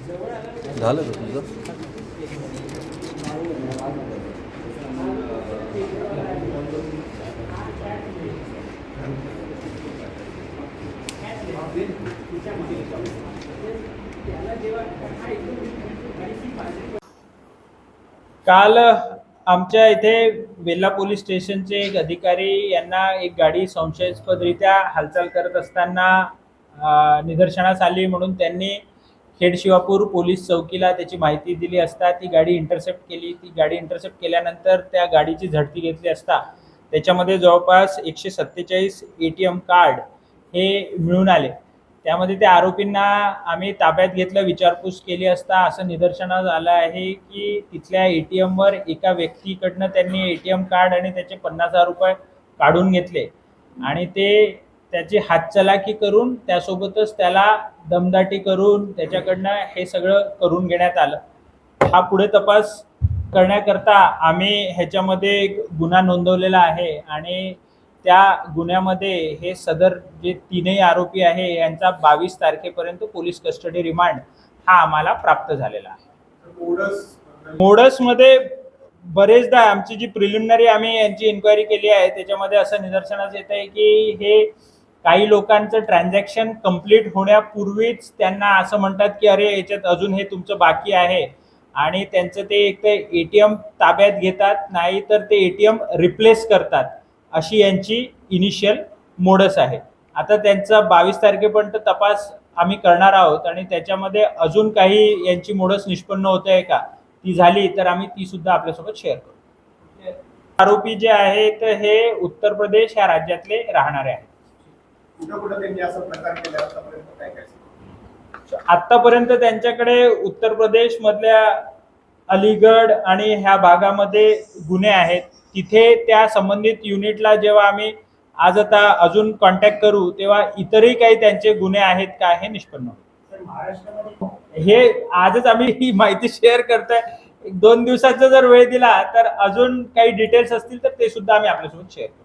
झालं का तुझं? काल आमच्या इथे वेल्हा पोलीस स्टेशनचे एक अधिकारी यांना एक गाडी संशयास्पदरित्या हालचाल करत असताना निदर्शनास आली, म्हणून त्यांनी खेड पोलीस चौकीला त्याची माहिती दिली असता ती गाडी इंटरसेप्ट केली. ती गाडी इंटरसेप्ट केल्यानंतर त्या गाडीची झडती घेतली असता त्याच्यामध्ये जवळपास 147 ATM कार्ड हे मिळून आले. त्यामध्ये त्या आरोपींना आम्ही ताब्यात घेतलं, विचारपूस केली असता असं निदर्शनास आलं आहे की तिथल्या ATMवर एका व्यक्तीकडनं त्यांनी ATM कार्ड आणि त्याचे 50,000 रुपये काढून घेतले आणि ते त्याची हातचलाकी करून त्यासोबतच त्याला दमदाटी करून त्याच्याकडनं हे सगळं करून घेण्यात आलं. हा पुढे तपास करण्याकरता आम्ही ह्याच्यामध्ये एक गुन्हा नोंदवलेला आहे आणि त्या गुन्ह्यामध्ये हे सदर जे तीनही आरोपी आहे यांचा 22 तारखेपर्यंत पोलीस कस्टडी रिमांड हा आम्हाला प्राप्त झालेला आहे. मोडसमध्ये बरेचदा आमची जी प्रिलिमिनरी आम्ही यांची इन्क्वायरी केली आहे त्याच्यामध्ये असं निदर्शनास येत आहे की हे काही लोकांचं ट्रान्झॅक्शन कंप्लीट होण्यापूर्वीच त्यांना असं म्हणतात की अरे याच्यात अजून हे तुमचं बाकी आहे आणि त्यांचं ते एक तर ATM ताब्यात घेतात, नाही तर ते ATM रिप्लेस करतात, अशी यांची इनिशियल मोडस आहे. आता त्यांचा 22 तारखेपर्यंत तपास आम्ही करणार आहोत आणि त्याच्यामध्ये अजून काही यांची मोडस निष्पन्न होत आहे का, ती झाली तर आम्ही ती सुद्धा आपल्यासोबत शेअर करू. आरोपी जे आहेत हे उत्तर प्रदेश ह्या राज्यातले राहणारे आहेत. आतापर्यंत त्यांच्याकडे उत्तर प्रदेश मधल्या अलीगड आणि ह्या भागामध्ये गुन्हे आहेत. तिथे त्या संबंधित युनिटला जेव्हा आम्ही आज आता अजून कॉन्टॅक्ट करू तेव्हा इतरही काही त्यांचे गुन्हे आहेत का हे निष्पन्न होईल. हे आजच आम्ही ही माहिती शेअर करतोय. 1-2 दिवसाचा जर वेळ दिला तर अजून काही डिटेल्स असतील तर ते सुद्धा आम्ही आपल्यासोबत शेअर करू.